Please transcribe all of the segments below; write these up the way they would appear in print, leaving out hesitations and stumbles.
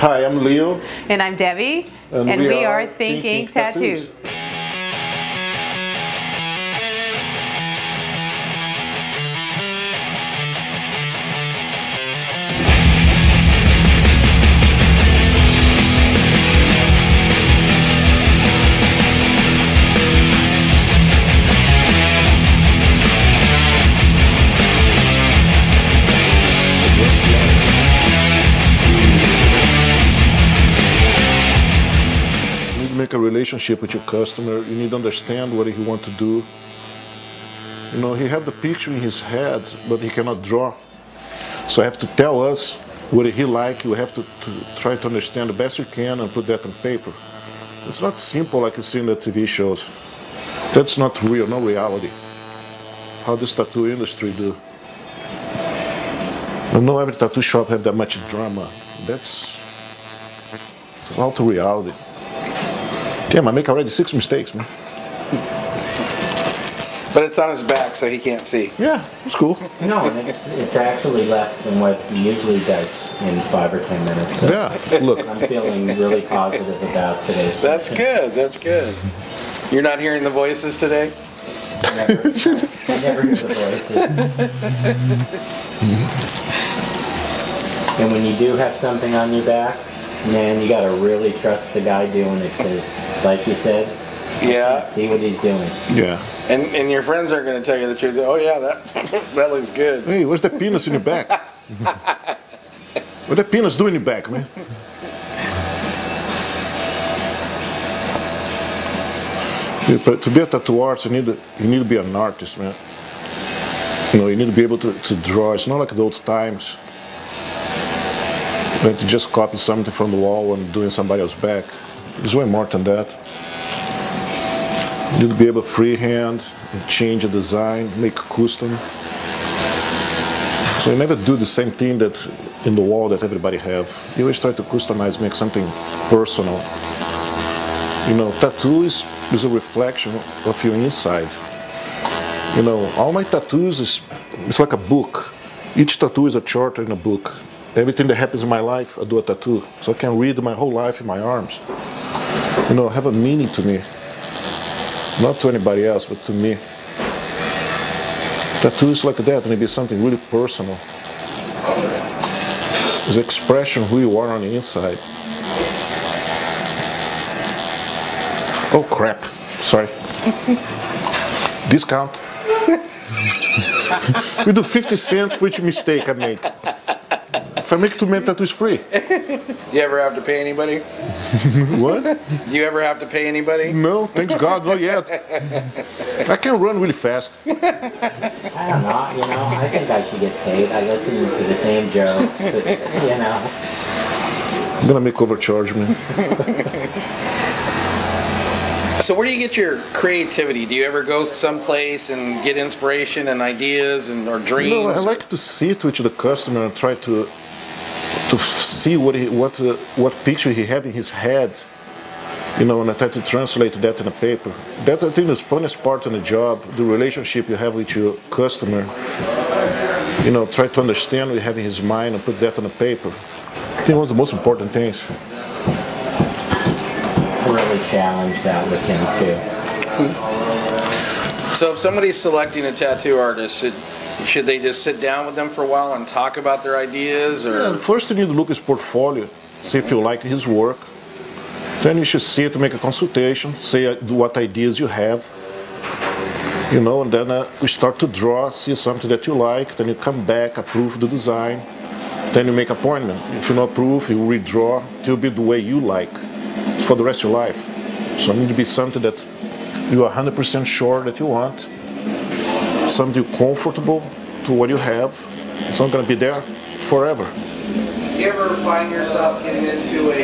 Hi, I'm Leo. And I'm Debbie. And we are Thinking Tattoos. Make a relationship with your customer. You need to understand what he wants to do. You know, he has the picture in his head, but he cannot draw. So I have to tell us what he like. You have to try to understand the best you can and put that on paper. It's not simple like you see in the TV shows. That's not real, no reality. How this tattoo industry do. I know every tattoo shop have that much drama. That's not the reality. Damn, I make already 6 mistakes, man. But it's on his back, so he can't see. Yeah, it's cool. No, and it's actually less than what he usually does in 5 or 10 minutes. So yeah, look. I'm feeling really positive about today's session. That's good, that's good. You're not hearing the voices today? Never hear the voices. And when you do have something on your back, man, you gotta really trust the guy doing it, because, like you said, yeah, see what he's doing. Yeah. And your friends aren't gonna tell you the truth. Oh yeah, that looks good. Hey, where's the penis in your back? What the penis do in your back, man? To be a tattoo artist, you need to be an artist, man. You know, you need to be able to draw. It's not like the old times. When to just copy something from the wall and doing somebody else's back. It's way more than that. You need to be able to freehand and change the design, make custom. So you never do the same thing that in the wall that everybody have. You always try to customize, make something personal. You know, tattoo is a reflection of your inside. You know, all my tattoos it's like a book. Each tattoo is a chapter in a book. Everything that happens in my life, I do a tattoo. So I can read my whole life in my arms. You know, have a meaning to me. Not to anybody else, but to me. Tattoos like that, and it be something really personal. It's an expression of who you are on the inside. Oh crap, sorry. Discount. We do 50 cents for each mistake I make. If I make too many tattoos, free. You ever have to pay anybody? What? Do you ever have to pay anybody? No, thanks God, not yet. I can run really fast. I don't know, you know, I think I should get paid. I listen to the same jokes, but, you know. I'm gonna make overcharge, man. So where do you get your creativity? Do you ever go someplace and get inspiration and ideas or dreams? No, I like to sit with the customer and try to see what picture he have in his head, you know, and I try to translate that in a paper. That I think is the funnest part in the job, the relationship you have with your customer. You know, try to understand what you have in his mind and put that on a paper. I think one of the most important things. Really challenge that with him too. So if somebody's selecting a tattoo artist, should they just sit down with them for a while and talk about their ideas? Or? Yeah, first you need to look at his portfolio, see if you like his work. Then you should see it to make a consultation, say what ideas you have. You know, and then we start to draw, see something that you like, then you come back, approve the design, then you make an appointment. If you don't approve, you redraw, it will be the way you like for the rest of your life. So it needs to be something that you are 100% sure that you want, something comfortable to what you have. It's not going to be there forever. Do you ever find yourself getting into a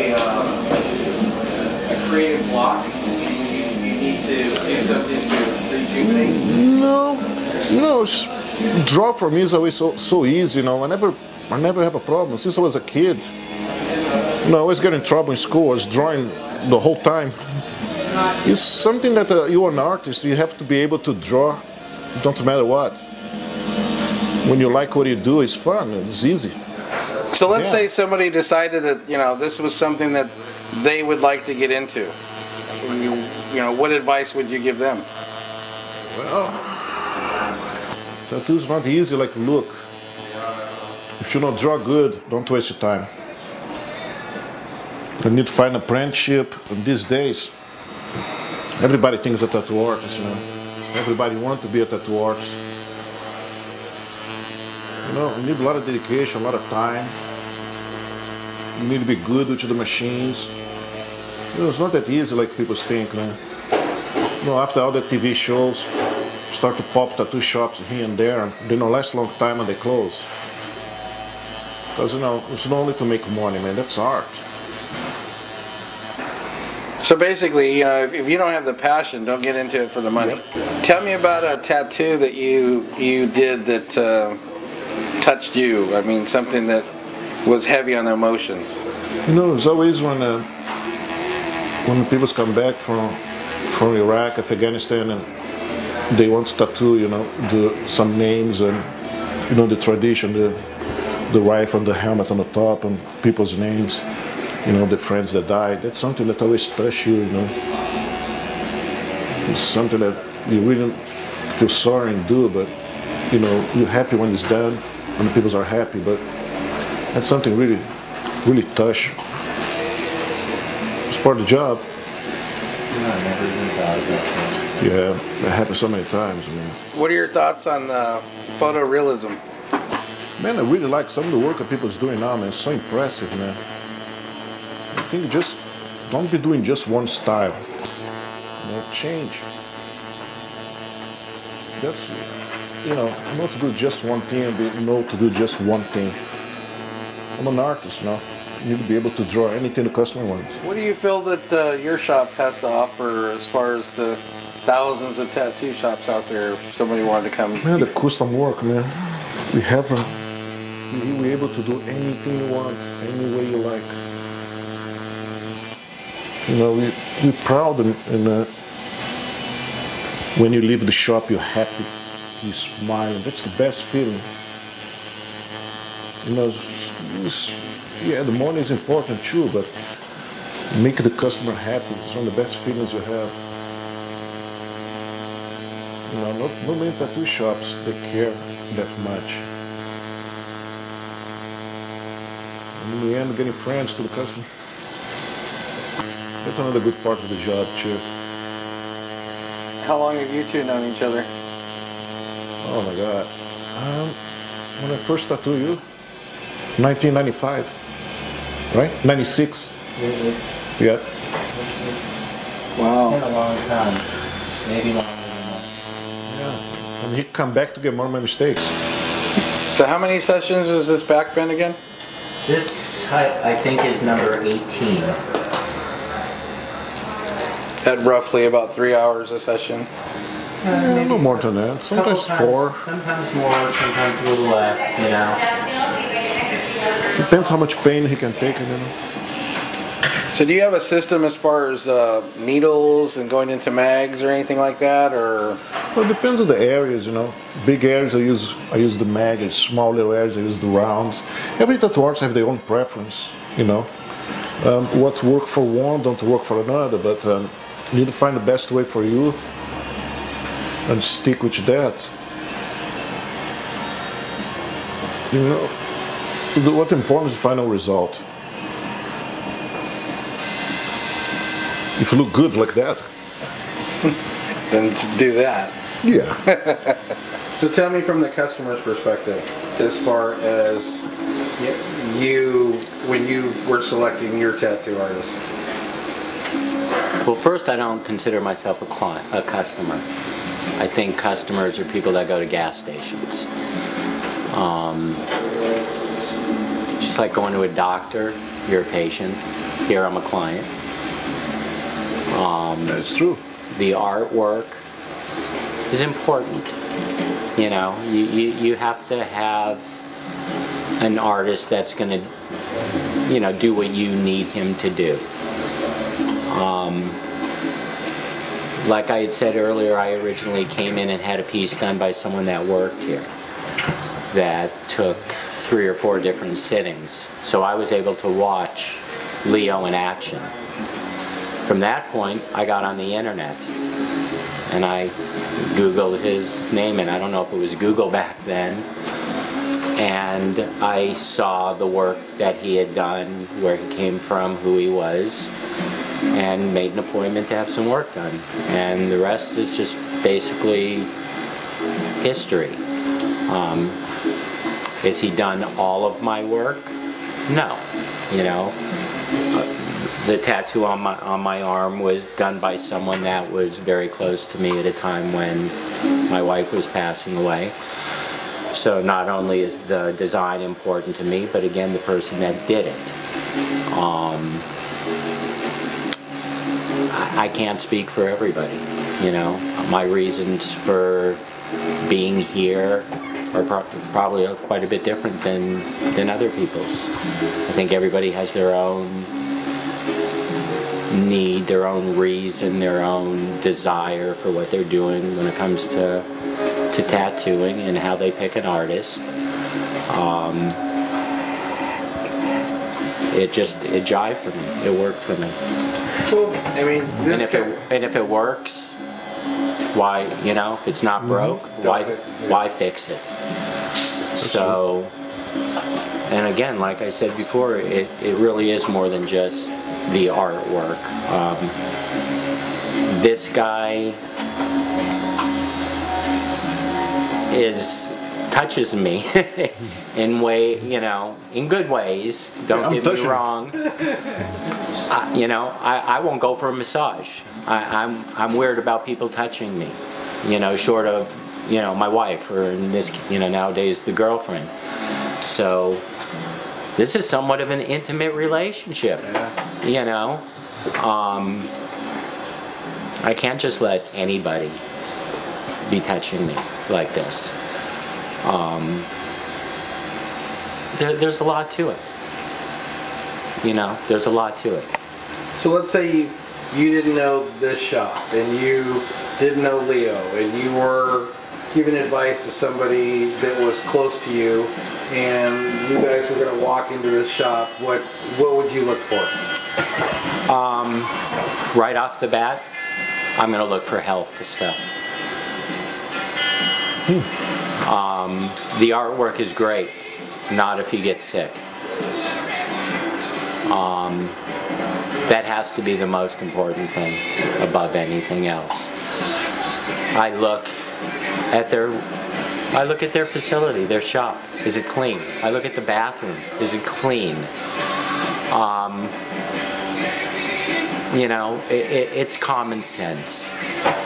creative block? You need to do something to rejuvenate? No, just draw for me is always so easy, you know. I never have a problem. Since I was a kid, you know, I always get in trouble in school. I was drawing the whole time. It's something that you're an artist, you have to be able to draw, don't matter what. When you like what you do, it's fun, it's easy. So let's say somebody decided that, you know, this was something that they would like to get into. You know, what advice would you give them? Well, tattoo's not easy like look. If you don't draw good, don't waste your time. You need to find an apprenticeship. And these days, everybody thinks a tattoo artist, you know. Everybody wants to be a tattoo artist. You know, you need a lot of dedication, a lot of time. You need to be good with the machines. You know, it's not that easy like people think, man. You know, after all the TV shows, start to pop tattoo shops here and there, and they don't last a long time and they close. Because, you know, it's not only to make money, man, that's art. So basically, you know, if you don't have the passion, don't get into it for the money. Yep. Tell me about a tattoo that you did that touched you. I mean, something that was heavy on the emotions. You know, it's always when people come back from Iraq, Afghanistan, and they want to tattoo, you know, some names and, you know, the tradition, the rifle and the helmet on the top and people's names, you know, the friends that died. That's something that always touches you, you know. It's something that you really feel sorry and do, but, you know, you're happy when it's done and the people are happy, but that's something really, really touch. It's part of the job. No, I never even thought of that. Yeah, that happens so many times, man. What are your thoughts on photorealism? Man, I really like some of the work that people's doing now, man. It's so impressive, man. I think just don't be doing just one style. You know, change. That's, you know, not to do just one thing and no to do just one thing. I'm an artist, you know. You need to be able to draw anything the customer wants. What do you feel that your shop has to offer as far as the thousands of tattoo shops out there if somebody wanted to come? Man, the custom work, man. We're able to do anything you want, any way you like. You know, we're proud and when you leave the shop, you're happy, you're smiling. That's the best feeling. You know, yeah, the money is important too, but make the customer happy. It's one of the best feelings you have. You know, not many tattoo shops, they care that much. And in the end, getting friends to the customer. That's another good part of the job too. How long have you two known each other? Oh my God. When I first tattooed you, 1995, right? 96. Yeah. Wow. It's been a long time. Maybe longer than that. Yeah. And he come back to get more of my mistakes. So how many sessions was this back bend again? This, I think, is number 18. At roughly about 3 hours a session. Yeah, no more than that. Sometimes 4. Sometimes more, sometimes a little less, you know. Depends how much pain he can take, you know. So do you have a system as far as needles and going into mags or anything like that, or? Well, it depends on the areas, you know. Big areas I use the mag, and small little areas I use the rounds. Every tattoo artist have their own preference, you know. What work for one don't work for another, but you need to find the best way for you and stick with that. You know, what's important is the final result. If you look good like that, then do that. yeah. So tell me from the customer's perspective, as far as you, when you were selecting your tattoo artist. Well, first, I don't consider myself a customer. I think customers are people that go to gas stations. Just like going to a doctor, you're a patient. Here, I'm a client. That's true. The artwork is important. You know, you have to have an artist that's going to, you know, do what you need him to do. Like I had said earlier, I originally came in and had a piece done by someone that worked here. That took 3 or 4 different sittings. So I was able to watch Leo in action. From that point, I got on the internet and I Googled his name, and I don't know if it was Google back then, and I saw the work that he had done, where he came from, who he was, and made an appointment to have some work done. And the rest is just basically history. Has he done all of my work? No. You know, the tattoo on my arm was done by someone that was very close to me at a time when my wife was passing away. So not only is the design important to me, but again, the person that did it. I can't speak for everybody, you know. My reasons for being here are probably quite a bit different than other people's. I think everybody has their own need, their own reason, their own desire for what they're doing when it comes to tattooing and how they pick an artist. It jived for me. It worked for me. Well, I mean, and if it works, why, you know, if it's not broke, why fix it? So, and again, like I said before, it really is more than just the artwork. This guy touches me in in good ways. Don't get me wrong. You know, I won't go for a massage. I'm weird about people touching me. You know, short of, you know, my wife, or in this, you know, nowadays the girlfriend. So this is somewhat of an intimate relationship. You know, I can't just let anybody be touching me like this. There's a lot to it. You know, there's a lot to it. So let's say you didn't know this shop, and you didn't know Leo, and you were giving advice to somebody that was close to you, and you guys were going to walk into this shop. What would you look for? Right off the bat, I'm going to look for health stuff. The artwork is great, not if you get sick. That has to be the most important thing above anything else. I look at their facility, their shop. Is it clean? I look at the bathroom. Is it clean? You know, it's common sense.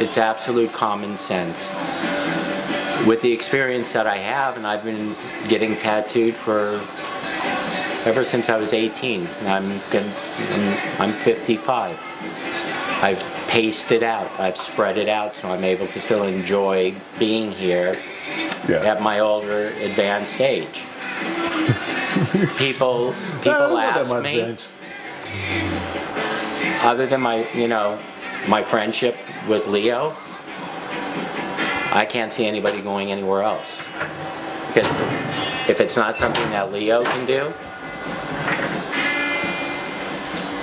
It's absolute common sense. With the experience that I have, and I've been getting tattooed ever since I was 18. I'm 55. I've paced it out. I've spread it out, so I'm able to still enjoy being here at my older, advanced age. People ask me, other than my friendship with Leo, I can't see anybody going anywhere else. Because if it's not something that Leo can do,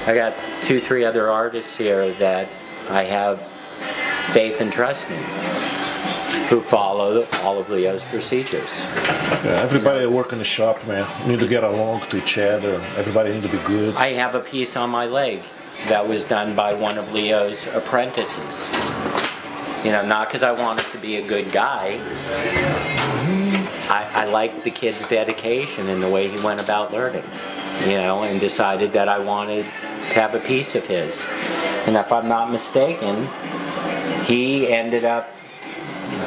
I got 2, 3 other artists here that I have faith and trust in, who follow all of Leo's procedures. Yeah, everybody that work in the shop, man, need to get along to each other. Everybody need to be good. I have a piece on my leg that was done by one of Leo's apprentices. You know, not because I wanted to be a good guy. I liked the kid's dedication and the way he went about learning, you know, and decided that I wanted to have a piece of his. And if I'm not mistaken, he ended up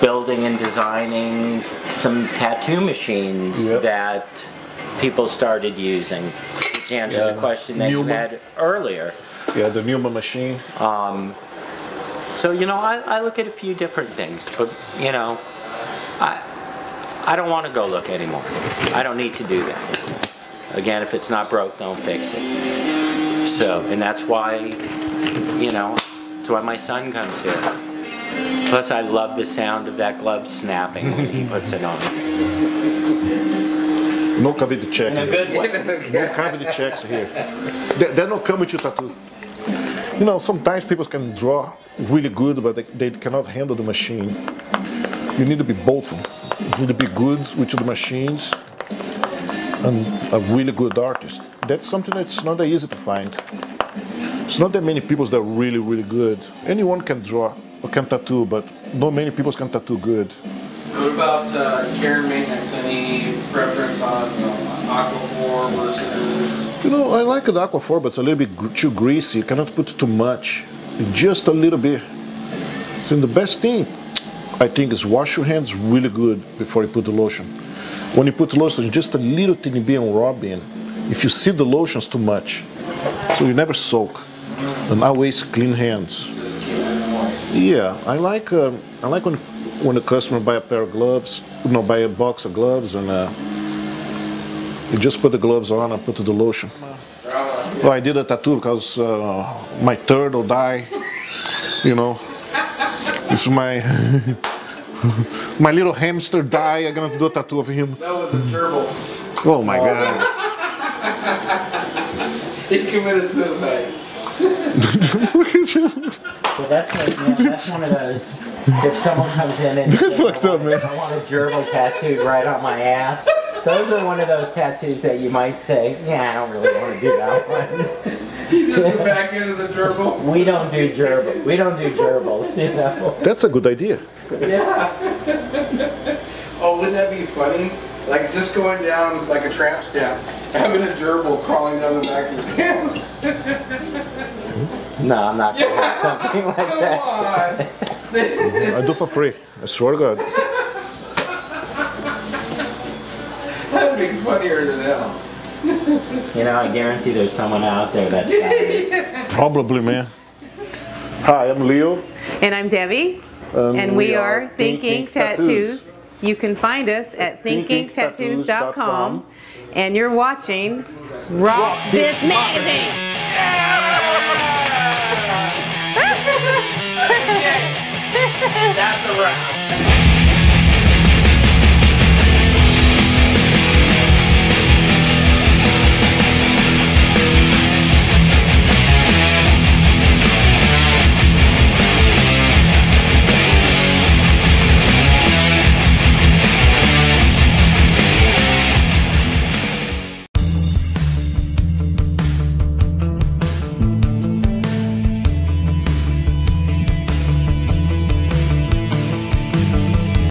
building and designing some tattoo machines that people started using, which answers a question that you had earlier. Yeah, the Newman machine. So, you know, I look at a few different things, but, you know, I don't want to go look anymore. I don't need to do that. Again, if it's not broke, don't fix it. So, and that's why, you know, that's why my son comes here. Plus, I love the sound of that glove snapping when he puts it on. No cavity check. In a good way. No cavity checks here. They don't come with your tattoo. You know, sometimes people can draw really good, but they cannot handle the machine. You need to be both. You need to be good with the machines and a really good artist. That's something that's not that easy to find. It's not that many people that are really, really good. Anyone can draw or can tattoo, but not many people can tattoo good. What about care and maintenance? Any preference on Aquaphor versus? You know, I like the Aquaphor, but it's a little bit too greasy. You cannot put too much. Just a little bit. So the best thing, I think, is wash your hands really good before you put the lotion. When you put the lotion, just a little tiny bit and rub in. If you see the lotions too much, so you never soak. And always clean hands. Yeah, I like when the customer buy a pair of gloves, buy a box of gloves, and you just put the gloves on and put the lotion. Well, I did a tattoo because my turtle died. You know, it's my my little hamster died. I'm gonna do a tattoo of him. That was a gerbil. Oh my God! He committed suicide. Well, that's one of those. If someone comes in and That's says, fucked up, man. I want a gerbil tattooed right on my ass, those are one of those tattoos that you might say, yeah, I don't really want to do that one. You just go back into the gerbil. We don't do gerbil. We don't do gerbils, you know. That's a good idea. Yeah. Oh, wouldn't that be funny? Like just going down like a tramp stamp, having a gerbil crawling down the back of your pants. No, I'm not going to do something like that. I do for free. I swear to God. That'd be funnier than hell. You know, I guarantee there's someone out there that's got it. Probably, man. Hi, I'm Leo. And I'm Debbie. And we are Thinking Tattoos. You can find us at thinkingtattoos.com. And you're watching Rock This Magazine. That's a wrap.